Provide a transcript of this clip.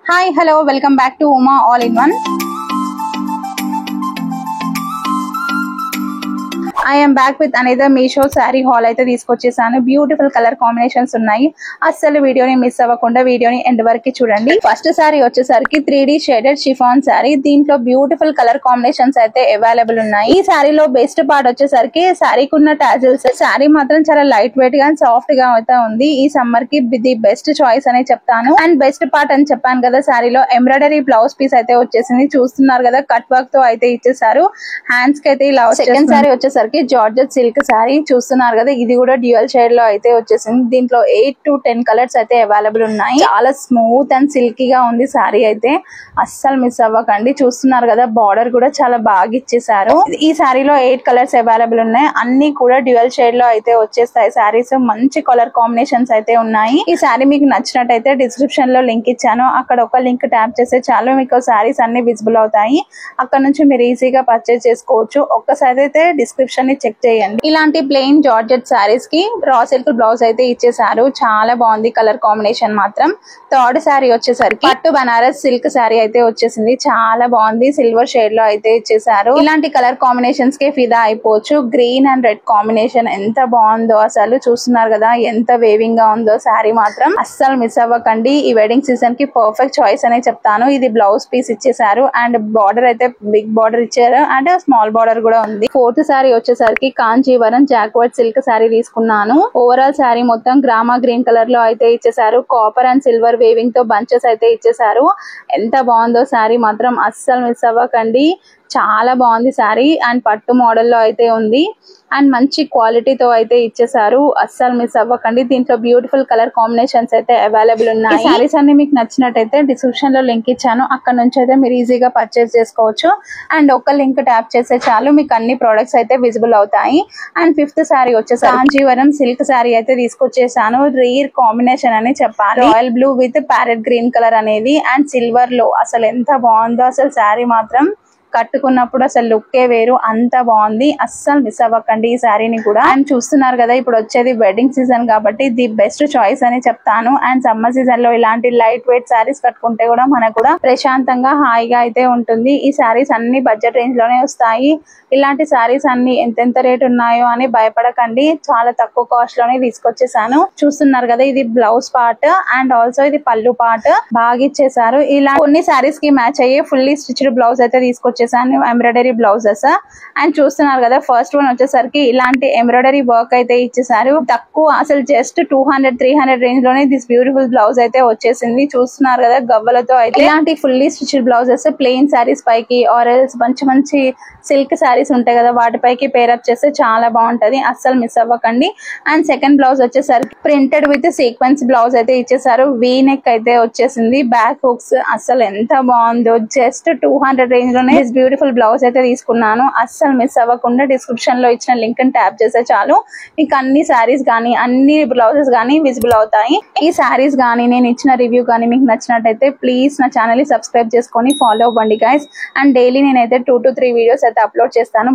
Hi, hello, welcome back to Uma All in One. I am back with another Meesho saree haul అయితే తీసుకొచ్చేసాను. Beautiful colour combinations ఉన్నాయి. అస్సలు వీడియోని miss అవ్వకుండా వీడియోని end వరకు చూడండి. ఫస్ట్ సారీ వచ్చేసరికి 3D షేడెడ్ షిఫాన్ సారీ. దీంట్లో బ్యూటిఫుల్ కలర్ కాంబినేషన్స్ అయితే అవైలబుల్ ఉన్నాయి. ఈ సారీలో బెస్ట్ పార్ట్ వచ్చేసరికి సారీకి ఉన్న టాజిల్స్. సారీ మాత్రం చాలా లైట్ వెయిట్ గా సాఫ్ట్ గా అయితే ఉంది. ఈ సమ్మర్ కి ది బెస్ట్ చాయిస్ అనే చెప్తాను. అండ్ బెస్ట్ పార్ట్ అని చెప్పాను కదా, సారీలో ఎంబ్రాయిడరీ బ్లౌజ్ పీస్ అయితే వచ్చేసింది. చూస్తున్నారు కదా, కట్ వర్క్ తో అయితే ఇచ్చేసారు. హ్యాండ్స్ కి అయితే ఇలా. సెకండ్ సారీ వచ్చేసరికి జార్జెట్ సిల్క్ సారీ చూస్తున్నారు కదా, ఇది కూడా డ్యూయల్ షేడ్ లో అయితే వచ్చేసింది. దీంట్లో 8 to 10 కలర్స్ అయితే అవైలబుల్ ఉన్నాయి. చాలా స్మూత్ అండ్ సిల్కీగా ఉంది సారీ అయితే, అస్సలు మిస్ అవ్వకండి. చూస్తున్నారు కదా, బార్డర్ కూడా చాలా బాగా ఇచ్చేసారు. ఈ సారీలో 8 కలర్స్ అవైలబుల్ ఉన్నాయి. అన్ని కూడా డ్యూయల్ షేడ్ లో అయితే వచ్చేస్తాయి సారీస్. మంచి కలర్ కాంబినేషన్స్ అయితే ఉన్నాయి. ఈ సారీ మీకు నచ్చినట్టయితే డిస్క్రిప్షన్ లో లింక్ ఇచ్చాను, అక్కడ ఒక లింక్ ట్యాప్ చేస్తే చాలు మీకు సారీస్ అన్ని విజిబుల్ అవుతాయి. అక్కడ నుంచి మీరు ఈజీగా పర్చేస్ చేసుకోవచ్చు. ఒక్కసారి అయితే డిస్క్రిప్షన్ చెక్ చేయండి. ఇలాంటి ప్లెయిన్ జార్జెట్ సారీస్ కి రా సిల్క్ బ్లౌజ్ అయితే ఇచ్చేసారు. చాలా బాగుంది కలర్ కాంబినేషన్ మాత్రం. థర్డ్ సారీ వచ్చేసరికి పట్టు బనారస్ సిల్క్ సారీ అయితే వచ్చేసింది. చాలా బాగుంది, సిల్వర్ షేడ్ లో అయితే ఇచ్చేసారు. ఇలాంటి కలర్ కాంబినేషన్స్ కి ఫిదా అయిపోవచ్చు. గ్రీన్ అండ్ రెడ్ కాంబినేషన్ ఎంత బాగుందో అసలు. చూస్తున్నారు కదా ఎంత వేవింగ్ గా ఉందో సారీ మాత్రం. అస్సలు మిస్ అవ్వకండి. ఈ వెడ్డింగ్ సీజన్ కి పర్ఫెక్ట్ చాయిస్ అనే చెప్తాను. ఇది బ్లౌజ్ పీస్ ఇచ్చేసారు అండ్ బార్డర్ అయితే బిగ్ బార్డర్ ఇచ్చారు అండ్ స్మాల్ బార్డర్ కూడా ఉంది. ఫోర్త్ సారీ వచ్చేసరికి కాంచీవరం జాక్వర్డ్ సిల్క్ సారీ తీసుకున్నాను. ఓవరాల్ సారీ మొత్తం గ్రామా గ్రీన్ కలర్ లో అయితే ఇచ్చేసారు. కాపర్ అండ్ సిల్వర్ వేవింగ్ తో బంచెస్ అయితే ఇచ్చేసారు. ఎంత బాగుందో సారీ మాత్రం, అస్సలు మిస్ అవ్వకండి. చాలా బాగుంది సారీ అండ్ పట్టు మోడల్ లో అయితే ఉంది అండ్ మంచి క్వాలిటీతో అయితే ఇచ్చేసారు. అస్సలు మిస్ అవ్వకండి. దీంట్లో బ్యూటిఫుల్ కలర్ కాంబినేషన్స్ అయితే అవైలబుల్ ఉన్నాయి. సారీస్ అన్ని మీకు నచ్చినట్టయితే డిస్క్రిప్షన్ లో లింక్ ఇచ్చాను, అక్కడ నుంచి అయితే మీరు ఈజీగా పర్చేస్ చేసుకోవచ్చు. అండ్ ఒక లింక్ ట్యాప్ చేస్తే చాలు మీకు అన్ని ప్రొడక్ట్స్ అయితే విజిబుల్ అవుతాయి. అండ్ ఫిఫ్త్ సారీ వచ్చేసి కాంచీవరం సిల్క్ సారీ అయితే తీసుకొచ్చేసాను. రేర్ కాంబినేషన్ అని చెప్పాలి. Royal blue with parrot green colour అనేది అండ్ సిల్వర్ లో అసలు ఎంత బాగుందో అసలు సారీ మాత్రం. కట్టుకున్నప్పుడు అసలు లుక్కే వేరు, అంత బాగుంది. అస్సలు మిస్ అవ్వకండి ఈ శారీని కూడా. అండ్ చూస్తున్నారు కదా, ఇప్పుడు వచ్చేది వెడ్డింగ్ సీజన్ కాబట్టి ది బెస్ట్ చాయిస్ అని చెప్తాను. అండ్ సమ్మర్ సీజన్ లో ఇలాంటి లైట్ వెయిట్ శారీస్ కట్టుకుంటే కూడా మనకు కూడా ప్రశాంతంగా హాయిగా అయితే ఉంటుంది. ఈ శారీస్ అన్ని బడ్జెట్ రేంజ్ లోనే వస్తాయి. ఇలాంటి శారీస్ అన్ని ఎంతెంత రేట్ ఉన్నాయో అని భయపడకండి, చాలా తక్కువ కాస్ట్ లోనే తీసుకొచ్చేసాను. చూస్తున్నారు కదా, ఇది బ్లౌజ్ పార్ట్ అండ్ ఆల్సో ఇది పళ్ళు పార్ట్ బాగా ఇచ్చేసారు. ఇలా కొన్ని శారీస్ కి మ్యాచ్ అయ్యే ఫుల్లీ స్టిచ్డ్ బ్లౌజ్ అయితే తీసుకొచ్చేసాను, ఎంబ్రాయిడరీ బ్లౌజెస్. అండ్ చూస్తున్నారు కదా, ఫస్ట్ వన్ వచ్చేసరికి ఇలాంటి ఎంబ్రాయిడరీ వర్క్ అయితే ఇచ్చేసారు. తక్కువ అసలు జస్ట్ 200-300 రేంజ్ లోనే దిస్ బ్యూటిఫుల్ బ్లౌజ్ అయితే వచ్చేసింది. చూస్తున్నారు కదా, గవ్వలతో అయితే ఇలాంటి fully stitched blouses plain saris పైకి ఆర్ ఎల్స్ మంచి మంచి సిల్క్ శారీస్ ఉంటాయి కదా, వాటిపైకి పేరప్ చేస్తే చాలా బాగుంటది. అస్సలు మిస్ అవ్వకండి. అండ్ సెకండ్ బ్లౌజ్ వచ్చేసరికి ప్రింటెడ్ విత్ సీక్వెన్స్ బ్లౌజ్ అయితే ఇచ్చేసారు. వీ నెక్ అయితే వచ్చేసింది, బ్యాక్ హుక్స్. అస్సలు ఎంత బాగుందో, జస్ట్ 200 రేంజ్ లోనే బ్యూటిఫుల్ బ్లౌజ్ అయితే తీసుకున్నాను. అస్సలు మిస్ అవ్వకుండా డిస్క్రిప్షన్ లో ఇచ్చిన లింక్ ని ట్యాప్ చేస్తే చాలు మీకు అన్ని శారీస్ గానీ అన్ని బ్లౌజెస్ గానీ విజిబుల్ అవుతాయి. ఈ శారీస్ గానీ నేను ఇచ్చిన రివ్యూ గానీ మీకు నచ్చినట్టయితే ప్లీజ్ నా ఛానల్ ని సబ్స్క్రైబ్ చేసుకొని ఫాలో అవ్వండి గైస్. అండ్ డైలీ నేనైతే 2 to 3 వీడియోస్ అయితే అప్లోడ్ చేస్తాను.